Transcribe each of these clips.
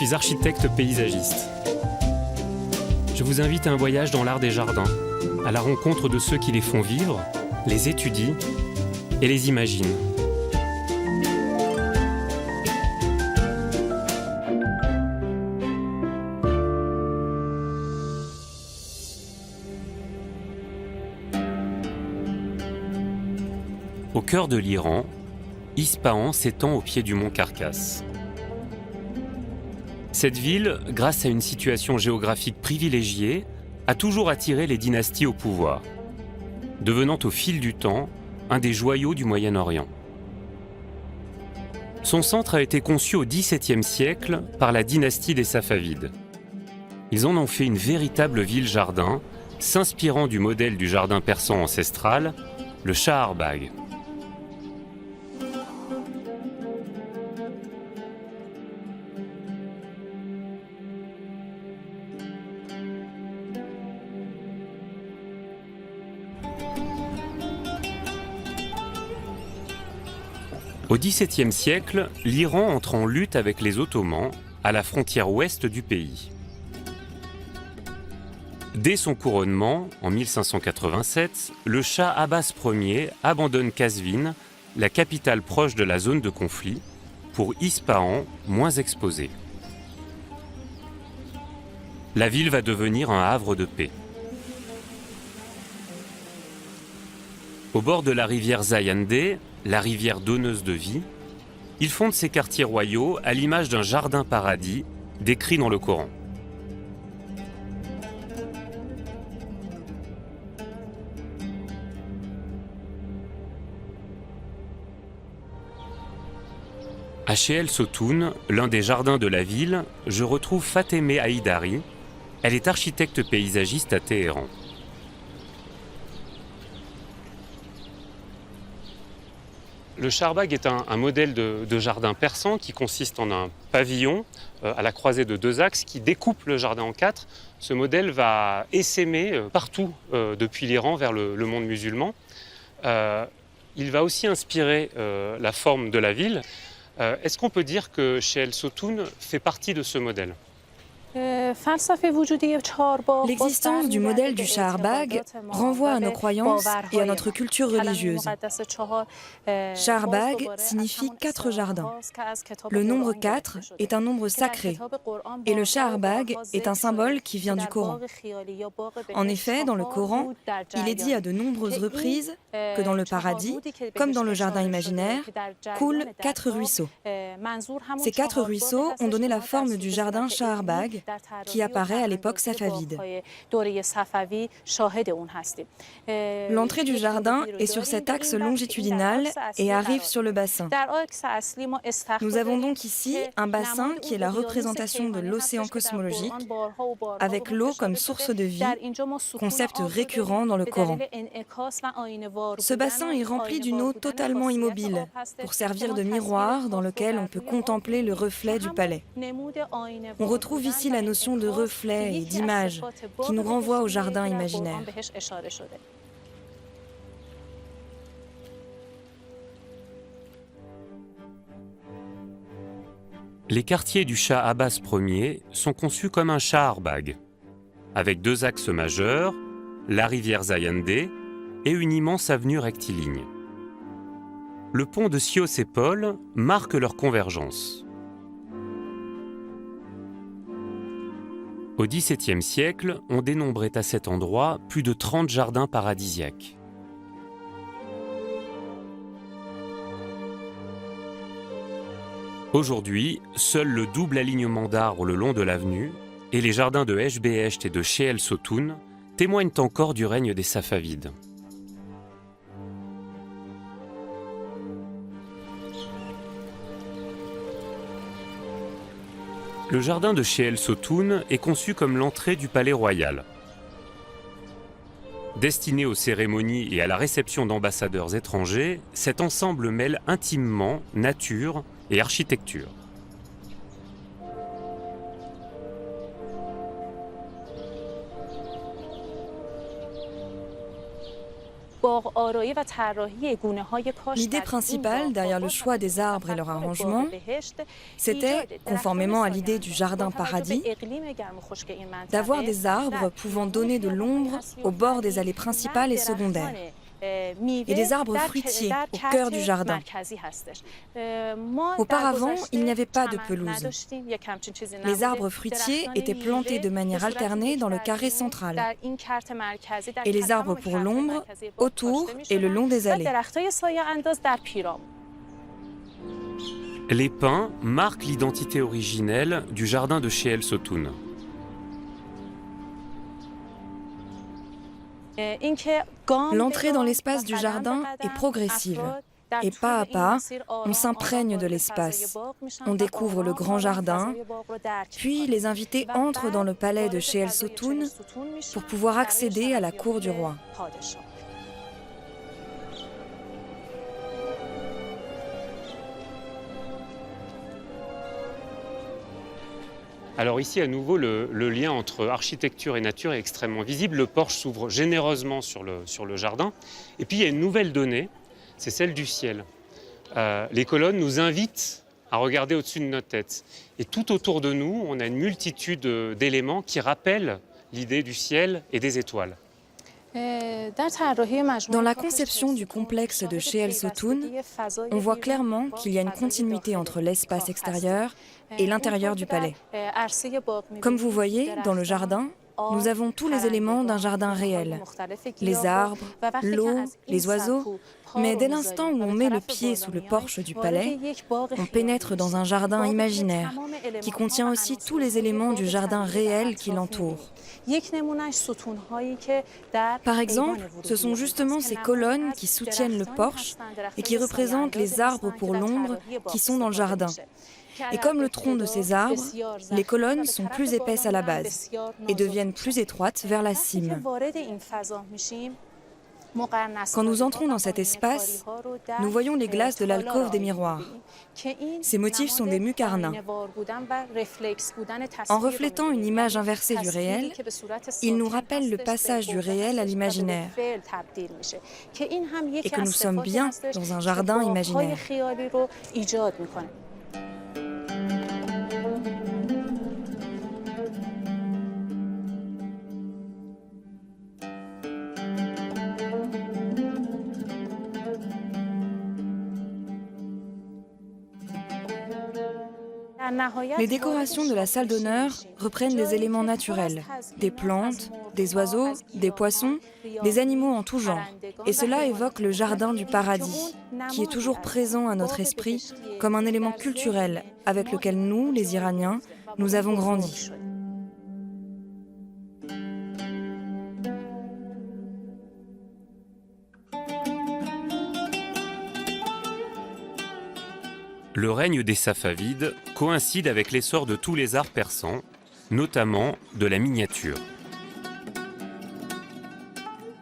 des architectes paysagistes. Je vous invite à un voyage dans l'art des jardins, à la rencontre de ceux qui les font vivre, les étudient et les imaginent. Au cœur de l'Iran, Ispahan s'étend au pied du mont Carcasse. Cette ville, grâce à une situation géographique privilégiée, a toujours attiré les dynasties au pouvoir, devenant au fil du temps un des joyaux du Moyen-Orient. Son centre a été conçu au XVIIe siècle par la dynastie des Safavides. Ils en ont fait une véritable ville-jardin, s'inspirant du modèle du jardin persan ancestral, le Shaharbagh. Au XVIIe siècle, l'Iran entre en lutte avec les Ottomans à la frontière ouest du pays. Dès son couronnement, en 1587, le Shah Abbas Ier abandonne Qazvin, la capitale proche de la zone de conflit, pour Ispahan, moins exposée. La ville va devenir un havre de paix. Au bord de la rivière Zayandeh, la rivière donneuse de vie, il fonde ses quartiers royaux à l'image d'un jardin paradis décrit dans le Coran. À Che'el Sotoun, l'un des jardins de la ville, je retrouve Fatemeh Haïdari. Elle est architecte paysagiste à Téhéran. Le Shaharbagh est un modèle de jardin persan qui consiste en un pavillon à la croisée de deux axes qui découpe le jardin en quatre. Ce modèle va essaimer partout depuis l'Iran vers le monde musulman. Il va aussi inspirer la forme de la ville. Est-ce qu'on peut dire que Che'el Sotoun fait partie de ce modèle ? L'existence du modèle du Shaharbagh renvoie à nos croyances et à notre culture religieuse. Shaharbagh signifie 4 jardins. Le nombre 4 est un nombre sacré et le Shaharbagh est un symbole qui vient du Coran. En effet, dans le Coran, il est dit à de nombreuses reprises que dans le paradis, comme dans le jardin imaginaire, coulent 4 ruisseaux. Ces 4 ruisseaux ont donné la forme du jardin Shaharbagh qui apparaît à l'époque safavide. L'entrée du jardin est sur cet axe longitudinal et arrive sur le bassin. Nous avons donc ici un bassin qui est la représentation de l'océan cosmologique, avec l'eau comme source de vie, concept récurrent dans le Coran. Ce bassin est rempli d'une eau totalement immobile, pour servir de miroir dans lequel on peut contempler le reflet du palais. On retrouve ici la notion de reflet et d'image qui nous renvoie au jardin imaginaire. Les quartiers du Shah Abbas Ier sont conçus comme un Shaharbagh, avec 2 axes majeurs, la rivière Zayandeh et une immense avenue rectiligne. Le pont de Sios-et-Paul marque leur convergence. Au XVIIe siècle, on dénombrait à cet endroit plus de 30 jardins paradisiaques. Aujourd'hui, seul le double alignement d'arbres le long de l'avenue et les jardins de Eshbehesht et de Che'el Sotoun témoignent encore du règne des Safavides. Le jardin de Che'el Sotoun est conçu comme l'entrée du palais royal. Destiné aux cérémonies et à la réception d'ambassadeurs étrangers, cet ensemble mêle intimement nature et architecture. L'idée principale derrière le choix des arbres et leur arrangement, c'était, conformément à l'idée du jardin paradis, d'avoir des arbres pouvant donner de l'ombre au bord des allées principales et secondaires, et des arbres fruitiers au cœur du jardin. Auparavant, il n'y avait pas de pelouse. Les arbres fruitiers étaient plantés de manière alternée dans le carré central, et les arbres pour l'ombre autour et le long des allées. Les pins marquent l'identité originelle du jardin de Sheel Sotoun. L'entrée dans l'espace du jardin est progressive. Et pas à pas, on s'imprègne de l'espace. On découvre le grand jardin, puis les invités entrent dans le palais de Sheel Sotoun pour pouvoir accéder à la cour du roi. Alors ici, à nouveau, le lien entre architecture et nature est extrêmement visible. Le porche s'ouvre généreusement sur le jardin. Et puis, il y a une nouvelle donnée, c'est celle du ciel. Les colonnes nous invitent à regarder au-dessus de notre tête. Et tout autour de nous, on a une multitude d'éléments qui rappellent l'idée du ciel et des étoiles. Dans la conception du complexe de Sheel Sotoun, on voit clairement qu'il y a une continuité entre l'espace extérieur et l'intérieur du palais. Comme vous voyez, dans le jardin, nous avons tous les éléments d'un jardin réel. Les arbres, l'eau, les oiseaux. Mais dès l'instant où on met le pied sous le porche du palais, on pénètre dans un jardin imaginaire qui contient aussi tous les éléments du jardin réel qui l'entoure. Par exemple, ce sont justement ces colonnes qui soutiennent le porche et qui représentent les arbres pour l'ombre qui sont dans le jardin. Et comme le tronc de ces arbres, les colonnes sont plus épaisses à la base et deviennent plus étroites vers la cime. Quand nous entrons dans cet espace, nous voyons les glaces de l'alcôve des miroirs. Ces motifs sont des muqarnas. En reflétant une image inversée du réel, ils nous rappellent le passage du réel à l'imaginaire et que nous sommes bien dans un jardin imaginaire. Les décorations de la salle d'honneur reprennent des éléments naturels, des plantes, des oiseaux, des poissons, des animaux en tout genre. Et cela évoque le jardin du paradis, qui est toujours présent à notre esprit comme un élément culturel avec lequel nous, les Iraniens, nous avons grandi. Le règne des Safavides coïncide avec l'essor de tous les arts persans, notamment de la miniature.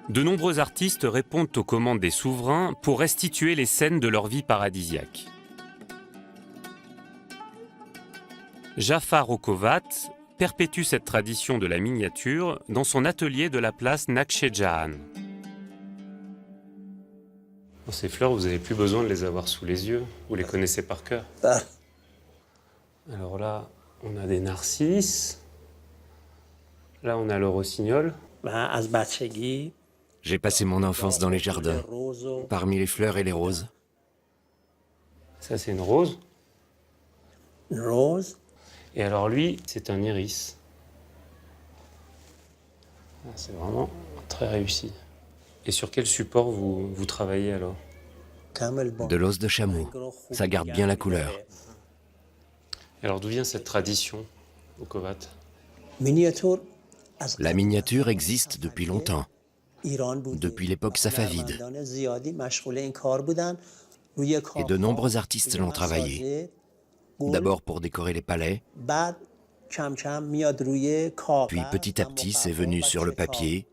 De nombreux artistes répondent aux commandes des souverains pour restituer les scènes de leur vie paradisiaque. Jafar Okovat perpétue cette tradition de la miniature dans son atelier de la place Naqsh Jahan. Ces fleurs, vous n'avez plus besoin de les avoir sous les yeux, vous les connaissez par cœur. Alors là, on a des narcisses. Là, on a le rossignol. J'ai passé mon enfance dans les jardins, parmi les fleurs et les roses. Ça, c'est une rose. Une rose. Et alors lui, c'est un iris. C'est vraiment très réussi. Et sur quel support vous travaillez alors? De l'os de chameau. Ça garde bien la couleur. Et alors d'où vient cette tradition au Okovat? La miniature existe depuis longtemps, depuis l'époque safavide. Et de nombreux artistes l'ont travaillé. D'abord pour décorer les palais, puis petit à petit c'est venu sur le papier,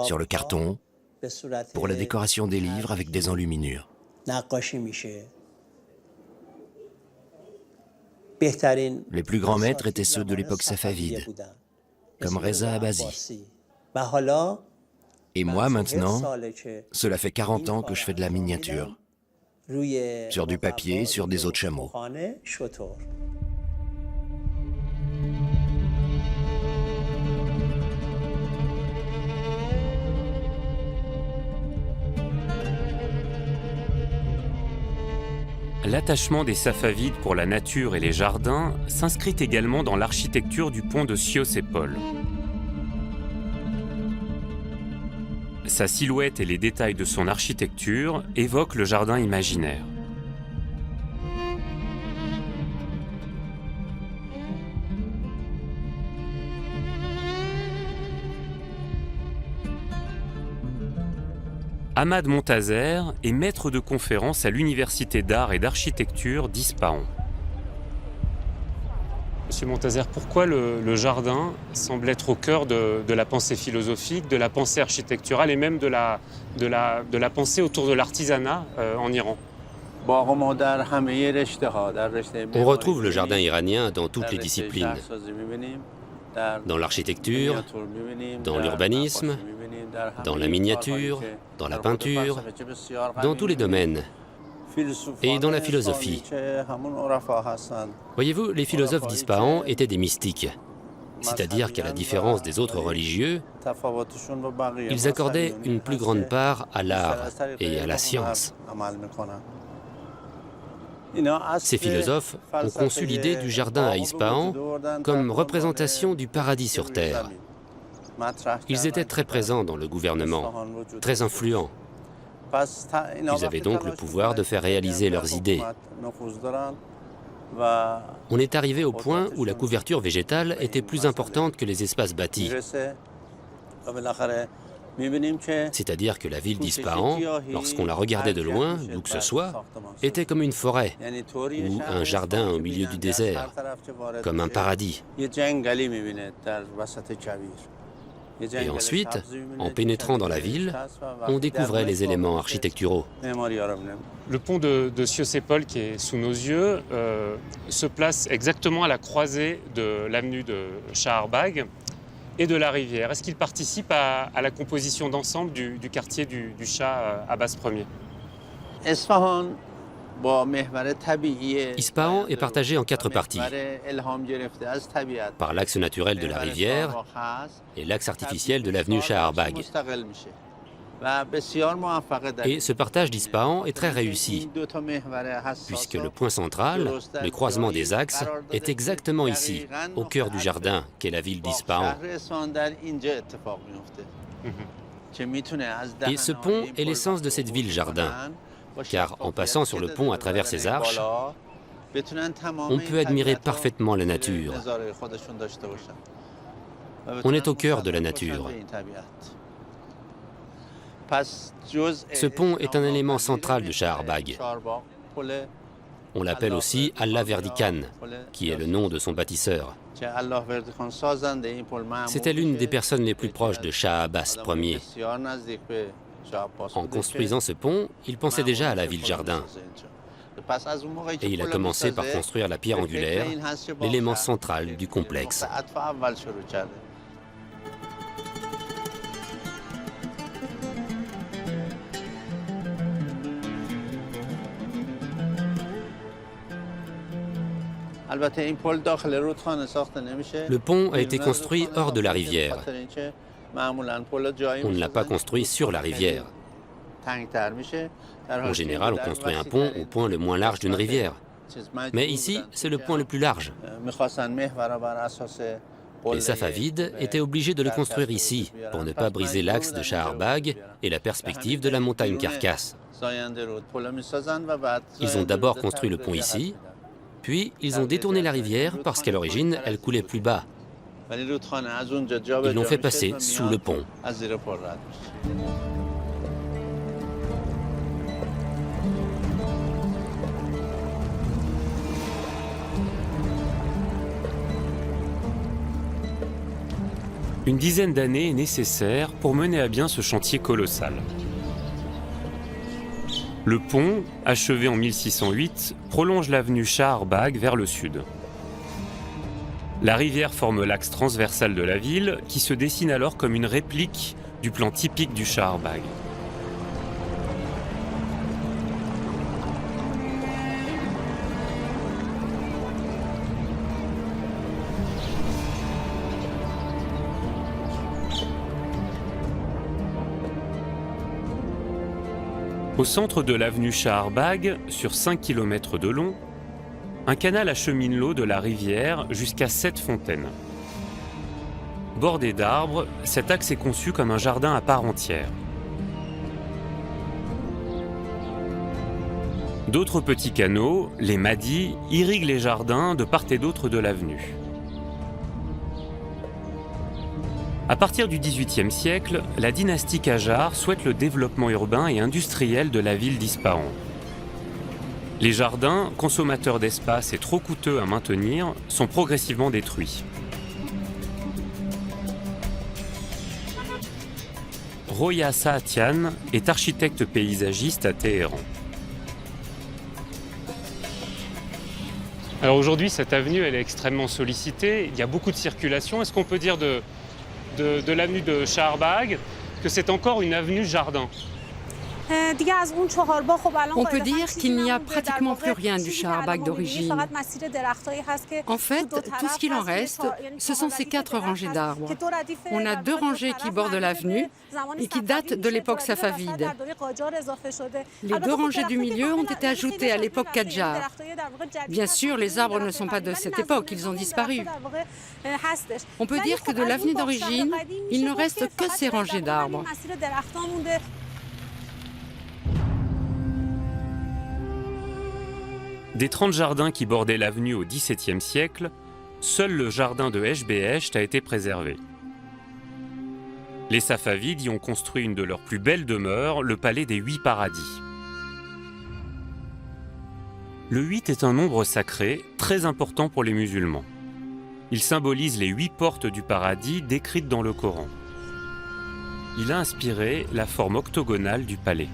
sur le carton, pour la décoration des livres avec des enluminures. Les plus grands maîtres étaient ceux de l'époque safavide, comme Reza Abazi. Et moi, maintenant, cela fait 40 ans que je fais de la miniature. Sur du papier, sur des os de chameau. L'attachement des Safavides pour la nature et les jardins s'inscrit également dans l'architecture du pont de Chios-Épole. Sa silhouette et les détails de son architecture évoquent le jardin imaginaire. Ahmad Montazer est maître de conférences à l'Université d'art et d'architecture d'Ispahan. Monsieur Montazer, pourquoi le jardin semble être au cœur de la pensée philosophique, de la pensée architecturale et même de la pensée autour de l'artisanat en Iran? On retrouve le jardin iranien dans toutes les disciplines. Dans l'architecture, dans l'urbanisme, dans la miniature, dans la peinture, dans tous les domaines, et dans la philosophie. Voyez-vous, les philosophes d'Ispahan étaient des mystiques, c'est-à-dire qu'à la différence des autres religieux, ils accordaient une plus grande part à l'art et à la science. Ces philosophes ont conçu l'idée du jardin à Ispahan comme représentation du paradis sur terre. Ils étaient très présents dans le gouvernement, très influents. Ils avaient donc le pouvoir de faire réaliser leurs idées. On est arrivé au point où la couverture végétale était plus importante que les espaces bâtis. C'est-à-dire que la ville d'Ispahan, lorsqu'on la regardait de loin, d'où que ce soit, était comme une forêt ou un jardin au milieu du désert, comme un paradis. Et ensuite, en pénétrant dans la ville, on découvrait les éléments architecturaux. Le pont de Chios-Épole qui est sous nos yeux se place exactement à la croisée de l'avenue de Shaharbagh et de la rivière. Est-ce qu'il participe à la composition d'ensemble du quartier du Shah Abbas Ier? Ispahan est partagé en 4 parties, par l'axe naturel de la rivière et l'axe artificiel de l'avenue Shaharbagh. Et ce partage d'Ispahan est très réussi, puisque le point central, le croisement des axes, est exactement ici, au cœur du jardin, qu'est la ville d'Ispahan. Et ce pont est l'essence de cette ville-jardin, car en passant sur le pont à travers ces arches, on peut admirer parfaitement la nature. On est au cœur de la nature. Ce pont est un élément central de Shaharbagh. On l'appelle aussi Allah Verdi Khan, qui est le nom de son bâtisseur. C'était l'une des personnes les plus proches de Shah Abbas Ier. En construisant ce pont, il pensait déjà à la ville-jardin. Et il a commencé par construire la pierre angulaire, l'élément central du complexe. Le pont a été construit hors de la rivière. On ne l'a pas construit sur la rivière. En général, on construit un pont au point le moins large d'une rivière. Mais ici, c'est le point le plus large. Les Safavides étaient obligés de le construire ici, pour ne pas briser l'axe de Shaharbagh et la perspective de la montagne Carcasse. Ils ont d'abord construit le pont ici, puis ils ont détourné la rivière parce qu'à l'origine, elle coulait plus bas. Ils l'ont fait passer sous le pont. Une dizaine d'années est nécessaire pour mener à bien ce chantier colossal. Le pont, achevé en 1608, prolonge l'avenue Shaharbagh vers le sud. La rivière forme l'axe transversal de la ville, qui se dessine alors comme une réplique du plan typique du Shaharbagh. Au centre de l'avenue Shaharbagh, sur 5 km de long, un canal achemine l'eau de la rivière jusqu'à 7 fontaines. Bordé d'arbres, cet axe est conçu comme un jardin à part entière. D'autres petits canaux, les madis, irriguent les jardins de part et d'autre de l'avenue. À partir du XVIIIe siècle, la dynastie Qajar souhaite le développement urbain et industriel de la ville d'Ispahan. Les jardins, consommateurs d'espace et trop coûteux à maintenir, sont progressivement détruits. Roya Saatian est architecte paysagiste à Téhéran. Alors aujourd'hui, cette avenue elle est extrêmement sollicitée, il y a beaucoup de circulation. Est-ce qu'on peut dire de l'avenue de Shaharbagh que c'est encore une avenue jardin? On peut dire qu'il n'y a pratiquement plus rien du Shaharbagh d'origine. En fait, tout ce qu'il en reste, ce sont ces 4 rangées d'arbres. On a 2 rangées qui bordent l'avenue et qui datent de l'époque safavide. Les 2 rangées du milieu ont été ajoutées à l'époque Qajar. Bien sûr, les arbres ne sont pas de cette époque, ils ont disparu. On peut dire que de l'avenue d'origine, il ne reste que ces rangées d'arbres. Des 30 jardins qui bordaient l'avenue au XVIIe siècle, seul le jardin de Eshbehesht a été préservé. Les Safavides y ont construit une de leurs plus belles demeures, le palais des 8 paradis. Le 8 est un nombre sacré, très important pour les musulmans. Il symbolise les 8 portes du paradis décrites dans le Coran. Il a inspiré la forme octogonale du palais.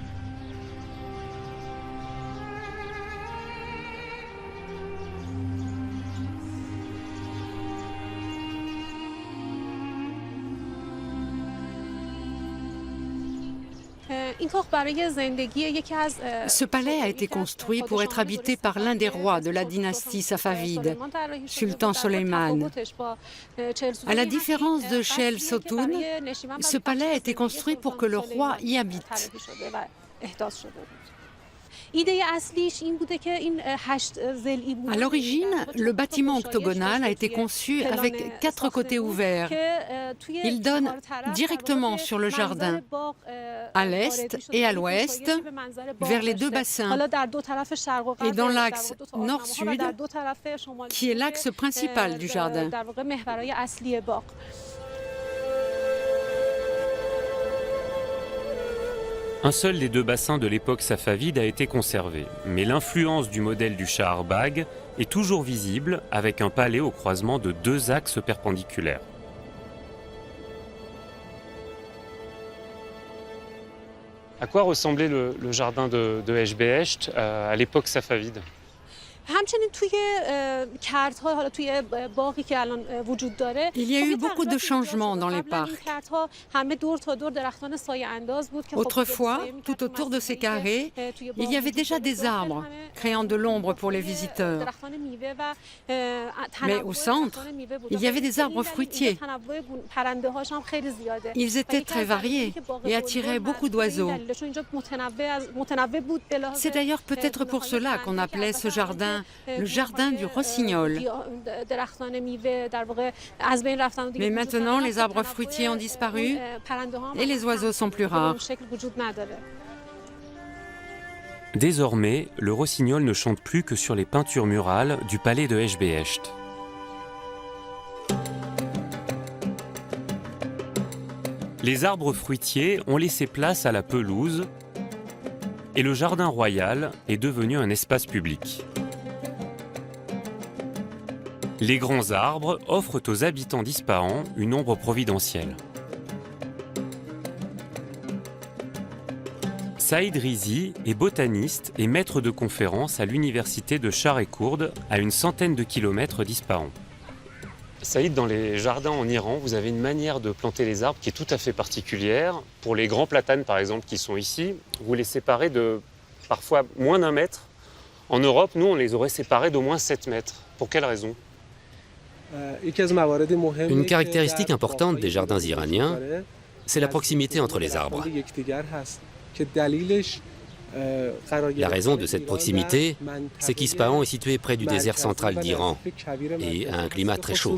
Ce palais a été construit pour être habité par l'un des rois de la dynastie safavide, Sultan Soleiman. À la différence de Shel Sotoun, ce palais a été construit pour que le roi y habite. À l'origine, le bâtiment octogonal a été conçu avec 4 côtés ouverts. Il donne directement sur le jardin, à l'est et à l'ouest, vers les 2 bassins, et dans l'axe nord-sud, qui est l'axe principal du jardin. Un seul des 2 bassins de l'époque safavide a été conservé, mais l'influence du modèle du Shaharbagh est toujours visible avec un palais au croisement de 2 axes perpendiculaires. À quoi ressemblait le jardin de Eshbehesht à l'époque safavide ? Il y a eu beaucoup de changements dans les parcs. Autrefois, tout autour de ces carrés, il y avait déjà des arbres, créant de l'ombre pour les visiteurs. Mais au centre, il y avait des arbres fruitiers. Ils étaient très variés et attiraient beaucoup d'oiseaux. C'est d'ailleurs peut-être pour cela qu'on appelait ce jardin le jardin du rossignol. Mais maintenant, les arbres fruitiers ont disparu et les oiseaux sont plus rares. Désormais, le rossignol ne chante plus que sur les peintures murales du palais de Eshbehesht. Les arbres fruitiers ont laissé place à la pelouse et le jardin royal est devenu un espace public. Les grands arbres offrent aux habitants d'Ispahan une ombre providentielle. Saïd Rizi est botaniste et maître de conférences à l'université de Shah-e-Khourd, à une centaine de kilomètres d'Ispahan. Saïd, dans les jardins en Iran, vous avez une manière de planter les arbres qui est tout à fait particulière. Pour les grands platanes, par exemple, qui sont ici, vous les séparez de parfois moins d'1 mètre. En Europe, nous, on les aurait séparés d'au moins 7 mètres. Pour quelle raison? Une caractéristique importante des jardins iraniens, c'est la proximité entre les arbres. La raison de cette proximité, c'est qu'Ispahan est situé près du désert central d'Iran et a un climat très chaud.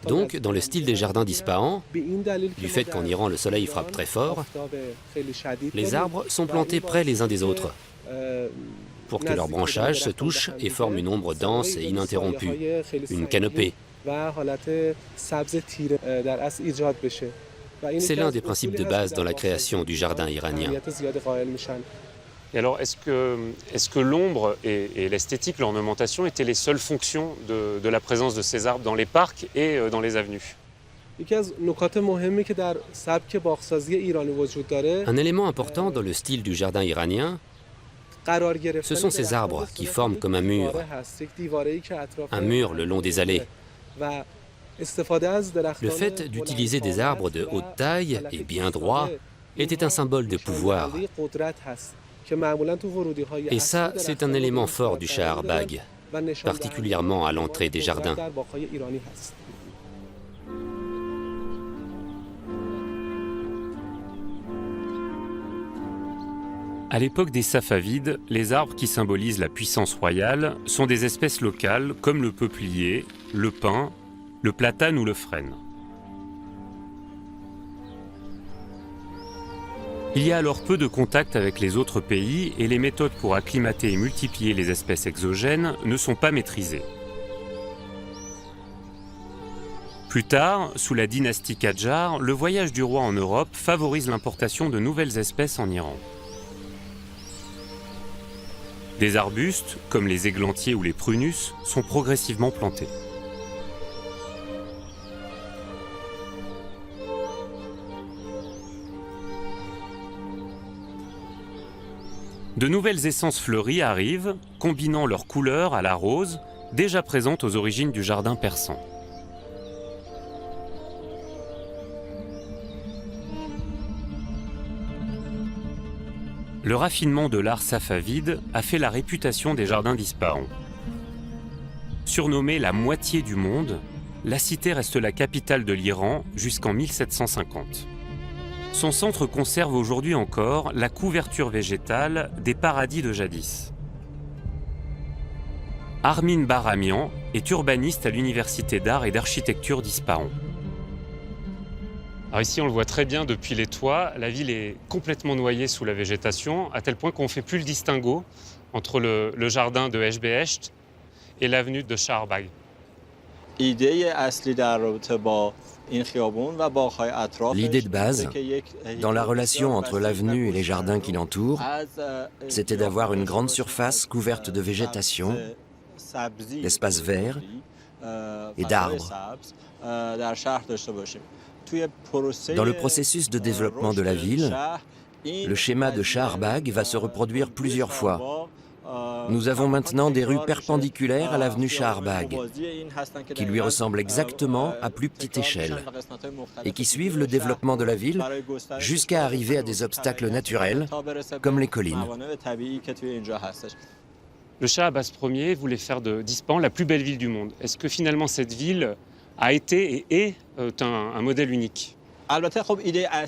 Donc, dans le style des jardins d'Ispahan, du fait qu'en Iran le soleil frappe très fort, les arbres sont plantés près les uns des autres pour que leur branchage se touche et forme une ombre dense et ininterrompue, une canopée. C'est l'un des principes de base dans la création du jardin iranien. Et alors, est-ce que l'ombre et l'esthétique, l'ornementation étaient les seules fonctions de la présence de ces arbres dans les parcs et dans les avenues? Un élément important dans le style du jardin iranien, ce sont ces arbres qui forment comme un mur le long des allées. Le fait d'utiliser des arbres de haute taille et bien droits était un symbole de pouvoir. Et ça, c'est un élément fort du Shahar Bagh, particulièrement à l'entrée des jardins. À l'époque des Safavides, les arbres qui symbolisent la puissance royale sont des espèces locales comme le peuplier, le pin, le platane ou le frêne. Il y a alors peu de contact avec les autres pays et les méthodes pour acclimater et multiplier les espèces exogènes ne sont pas maîtrisées. Plus tard, sous la dynastie Kadjar, le voyage du roi en Europe favorise l'importation de nouvelles espèces en Iran. Des arbustes, comme les églantiers ou les prunus, sont progressivement plantés. De nouvelles essences fleuries arrivent, combinant leurs couleurs à la rose, déjà présente aux origines du jardin persan. Le raffinement de l'art safavide a fait la réputation des jardins d'Ispahan. Surnommée la moitié du monde, la cité reste la capitale de l'Iran jusqu'en 1750. Son centre conserve aujourd'hui encore la couverture végétale des paradis de jadis. Armin Baramian est urbaniste à l'université d'art et d'architecture d'Ispahan. Alors ici, on le voit très bien depuis les toits, la ville est complètement noyée sous la végétation, à tel point qu'on ne fait plus le distinguo entre le jardin de Eshbehesht et l'avenue de Shahar Bagh. L'idée de base, dans la relation entre l'avenue et les jardins qui l'entourent, c'était d'avoir une grande surface couverte de végétation, d'espaces verts et d'arbres. Dans le processus de développement de la ville, le schéma de Shahar Bagh va se reproduire plusieurs fois. Nous avons maintenant des rues perpendiculaires à l'avenue Shahar Bagh, qui lui ressemblent exactement à plus petite échelle, et qui suivent le développement de la ville jusqu'à arriver à des obstacles naturels, comme les collines. Le Shah Abbas Ier voulait faire d'Ispahan la plus belle ville du monde. Est-ce que finalement cette ville a été et est un modèle unique?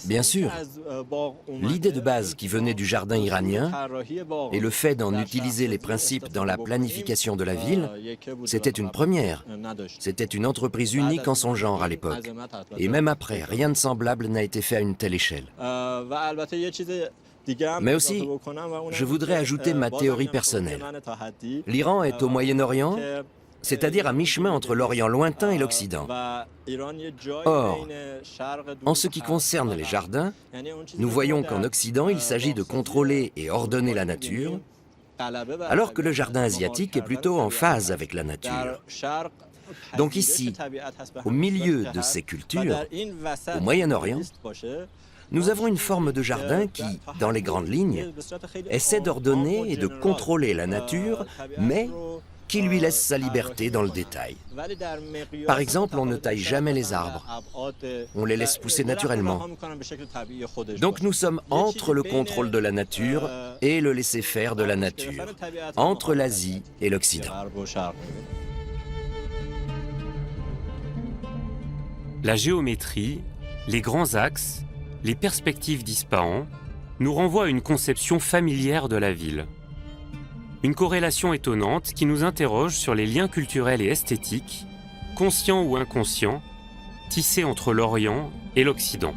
Bien sûr, l'idée de base qui venait du jardin iranien et le fait d'en utiliser les principes dans la planification de la ville, c'était une première. C'était une entreprise unique en son genre à l'époque. Et même après, rien de semblable n'a été fait à une telle échelle. Mais aussi, je voudrais ajouter ma théorie personnelle. L'Iran est au Moyen-Orient, c'est-à-dire à mi-chemin entre l'Orient lointain et l'Occident. Or, en ce qui concerne les jardins, nous voyons qu'en Occident, il s'agit de contrôler et ordonner la nature, alors que le jardin asiatique est plutôt en phase avec la nature. Donc ici, au milieu de ces cultures, au Moyen-Orient, Nous avons une forme de jardin qui, dans les grandes lignes, essaie d'ordonner et de contrôler la nature, mais qui lui laisse sa liberté dans le détail. Par exemple, on ne taille jamais les arbres. On les laisse pousser naturellement. Donc nous sommes entre le contrôle de la nature et le laisser-faire de la nature, entre l'Asie et l'Occident. La géométrie, les grands axes, les perspectives d'Ispahan nous renvoient à une conception familière de la ville. Une corrélation étonnante qui nous interroge sur les liens culturels et esthétiques, conscients ou inconscients, tissés entre l'Orient et l'Occident.